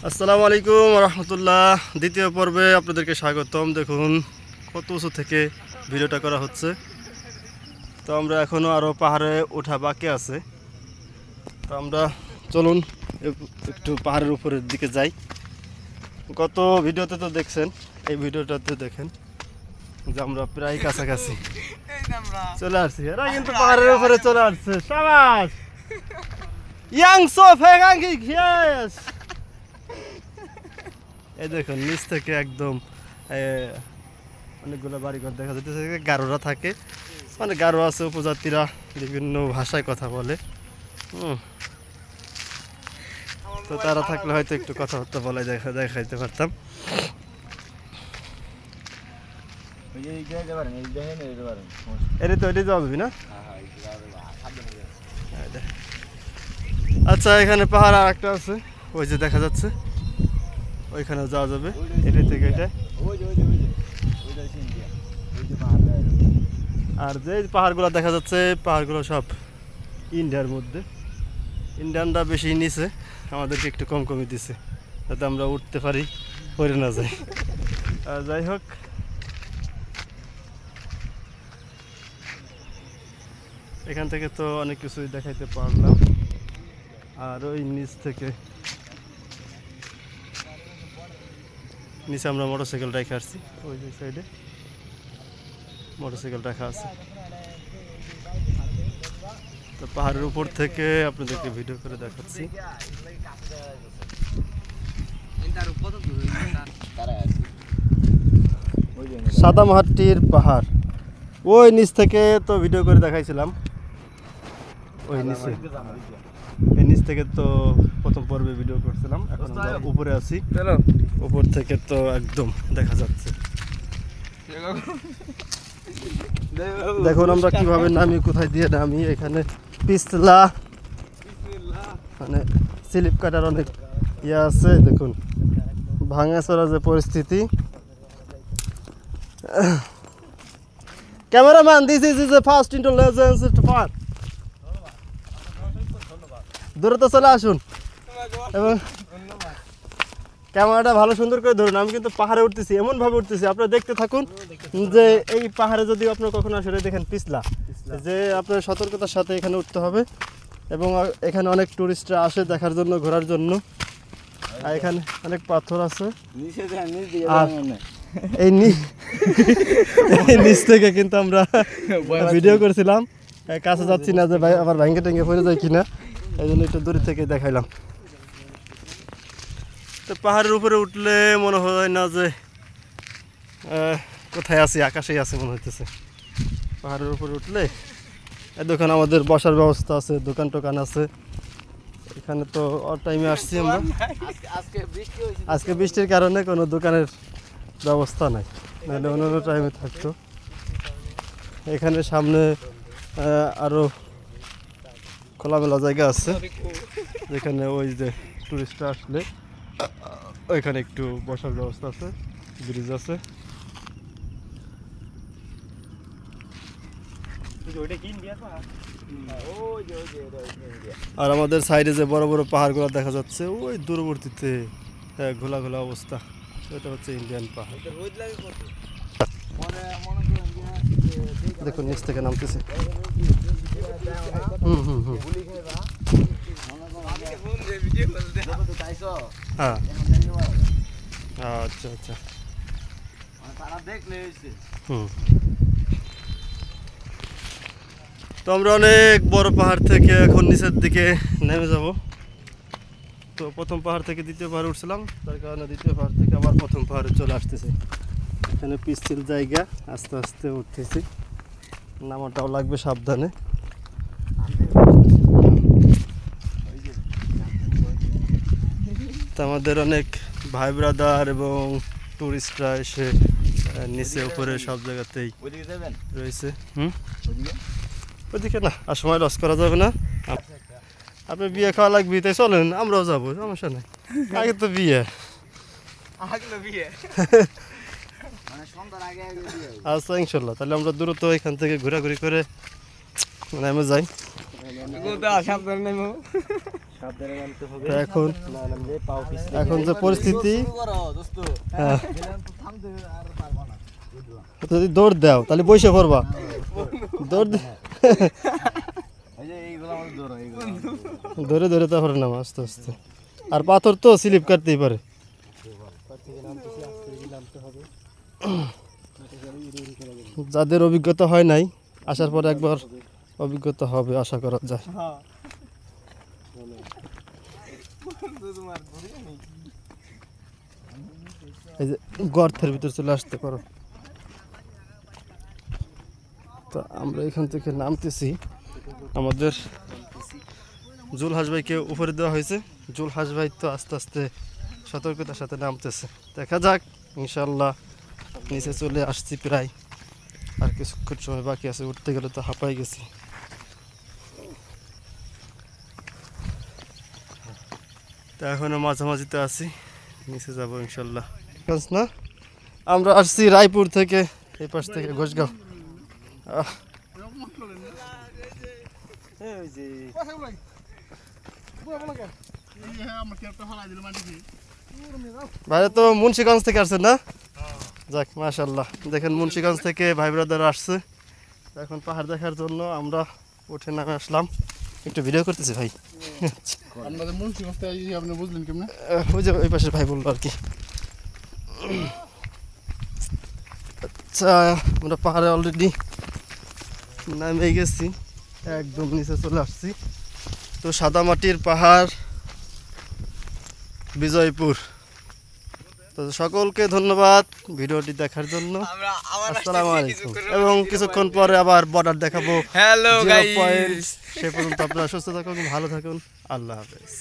আসসালামু আলাইকুম রহমতুল্লাহ। দ্বিতীয় পর্বে আপনাদেরকে স্বাগতম। দেখুন কত উঁচু থেকে ভিডিওটা করা হচ্ছে। তো আমরা এখনও আরও পাহাড়ে ওঠা বাকি আছে। তো আমরা চলুন একটু পাহাড়ের উপরের দিকে যাই। গত ভিডিওতে তো দেখছেন, এই ভিডিওটাতে দেখেন যে আমরা প্রায় কাছাকাছি চলে আসছি। এরা কিন্তু পাহাড়ের উপরে চলে আসছে। সাবাস ইয়াং সোফে গাঙ্গি খিয়াস। এই দেখুন নিচ থেকে একদম অনেকগুলো বাড়িঘর দেখা যাচ্ছে। গারোরা থাকে, মানে গারো আছে, উপজাতিরা বিভিন্ন ভাষায় কথা বলে। তো তারা থাকলে হয়তো একটু কথাবার্তা বলে দেখাইতে পারতাম। এটা তো এটাই যাওয়া যাবি না। আচ্ছা, এখানে পাহাড় আর একটা আছে, ওই যে দেখা যাচ্ছে, ওইখানেও যাওয়া যাবে। এটা থেকে এটা আর যে পাহাড়গুলো দেখা যাচ্ছে, পাহাড়গুলো সব ইন্ডিয়ার মধ্যে। ইন্ডিয়ানরা বেশি নিচে, আমাদেরকে একটু কম কমই দিছে যাতে আমরা উঠতে পারি, পড়ে না যাই। আর যাই হোক, এখান থেকে তো অনেক কিছুই দেখাইতে পারলাম। আর ওই নিচ থেকে নিচে আমরা মোটরসাইকেল রেখে আসছি, ওই যে সাইডে মোটরসাইকেল রাখা আছে। তো পাহাড়ের উপর থেকে আপনাদেরকে ভিডিও করে দেখাচ্ছি। সাদামাটির পাহাড়, ওই নিচ থেকে তো ভিডিও করে দেখাইছিলাম। ওই নিচে, এই নিচ থেকে তো প্রথম পর্বে ভিডিও করছিলাম। এখন আমরা উপরে আছি, উপর থেকে তো একদম দেখা যাচ্ছে। দেখুন আমরা কিভাবে নামি, কোথায় দিয়ে নামি। এখানে পিছলা, মানে স্লিপ কাটার অনেক ইয়ে আছে। দেখুন ভাঙাচোরা যে পরিস্থিতি। Cameraman, this is a first intelligence part. দূরে তো চলে আসুন এবং ক্যামেরাটা ভালো সুন্দর করে ধরুন। আমি কিন্তু পাহাড়ে উঠতেছি, এমনভাবে উঠতেছি, আপনারা দেখতে থাকুন যে এই পাহাড়ে যদি আপনার কখনো আসলে দেখেন পিছলা, যে আপনার সতর্কতার সাথে এখানে উঠতে হবে। এবং এখানে অনেক টুরিস্টরা আসে দেখার জন্য, ঘোরার জন্য। আর এখানে অনেক পাথর আছে। আর এই নিচ থেকে কিন্তু আমরা ভিডিও করছিলাম, কাছে যাচ্ছি না যে ভাই আবার ভেঙে টেঙ্গে পড়ে যায় কিনা, এই জন্য একটু দূরে থেকে দেখাইলাম। তো পাহাড়ের উপরে উঠলে মনে হয় না যে কোথায় আছি, আকাশেই আছে মনে হইতেছে। পাহাড়ের উপরে উঠলে দোকান, আমাদের বসার ব্যবস্থা আছে, দোকান টোকান আছে। এখানে তো অল টাইমে আসছি আমরা। আজকে বৃষ্টির কারণে কোনো দোকানের ব্যবস্থা নাই, নাহলে অন্য টাইমে থাকতো। এখানে সামনে আরও খোলামেলা জায়গা আছে, যেখানে ওই যে টুরিস্টরা আসলে ওইখানে একটু বসার ব্যবস্থা আছে, ব্রিজ আছে। আর আমাদের সাইডে যে বড় বড় পাহাড়গুলো দেখা যাচ্ছে ওই দূরবর্তীতে, ঘোলা ঘোলা অবস্থা, এটা হচ্ছে ইন্ডিয়ান পাহাড়। দেখুন নিচ থেকে নামতেছে। হ্যাঁ, আচ্ছা আচ্ছা। তো আমরা অনেক বড় পাহাড় থেকে এখন নিচের দিকে নেমে যাব। তো প্রথম পাহাড় থেকে দ্বিতীয় পাহাড়ে উঠছিলাম, তার কারণে দ্বিতীয় পাহাড় থেকে আবার প্রথম পাহাড়ে চলে আসতেছে। এখানে পিচ্ছিল জায়গা, আস্তে আস্তে উঠতেছি, নামাটাও লাগবে সাবধানে। তো আমাদের অনেক ভাই ব্রাদার এবং টুরিস্টরা এসে নিচে উপরে সব জায়গাতেই রয়েছে। ওইদিকে না, আর সময় লস করা যাবে না। আপনি বিয়ে খাওয়া লাগবে, তাই চলেন, আমরাও যাবো, সমস্যা নেই। আগে তো বিয়ে, আচ্ছা ইনশাল্লাহ। তাহলে আমরা দ্রুত এখান থেকে ঘোরাঘুরি করে নেমে যাই। তো এখন যে পরিস্থিতি, হ্যাঁ, যদি দৌড় দাও তাহলে বসে পড়বা, দৌড় ধরে ধরে তারপরে নাম আস্তে আস্তে, আর পাথর তো স্লিপ কাটতেই পারে। যাদের অভিজ্ঞতা হয় নাই, আসার পর একবার অভিজ্ঞতা হবে আশা করা যায়। এই যে গর্তের ভিতর চলে আসতে পারো। তো আমরা এখান থেকে নামতেছি, আমাদের জুলহাস ভাইকে উপরে দেওয়া হয়েছে। জুলহাস ভাই তো আস্তে আস্তে সতর্কতার সাথে নামতেছে, দেখা যাক ইনশাল্লাহ। নিচে চলে আসছি প্রায়, আর কিছুক্ষণ সময় বাকি আছে, উঠতে গেলে তো হাঁপাই গেছি। তা এখনো মাঝামাঝিতে আছি, নিচে যাবো ইনশাল্লাহ। না, আমরা আসছি রায়পুর থেকে, এই পাশ থেকে ঘোষগাঁও। ভাই তো মুন্সিগঞ্জ থেকে আসছেন না? যাক মাশাল্লাহ, দেখেন মুন্সিগঞ্জ থেকে ভাই ব্রাদার আসছে। এখন পাহাড় দেখার জন্য আমরা উঠে নামে আসলাম, একটু ভিডিও করতেছি ভাই। ওই যে ওই পাশের ভাই বললো আর কি। আচ্ছা, আমরা পাহাড়ে অলরেডি নামে গেছি, একদম নিচে চলে আসছি। তো সাদামাটির পাহাড়, বিজয়পুর। তো সকলকে ধন্যবাদ ভিডিওটি দেখার জন্য। আসসালামু আলাইকুম। এবং কিছুক্ষণ পরে আবার বর্ডার দেখাবো। হ্যালো গাইস, সে পর্যন্ত আপনারা সুস্থ থাকুন, ভালো থাকুন, আল্লাহ হাফেজ।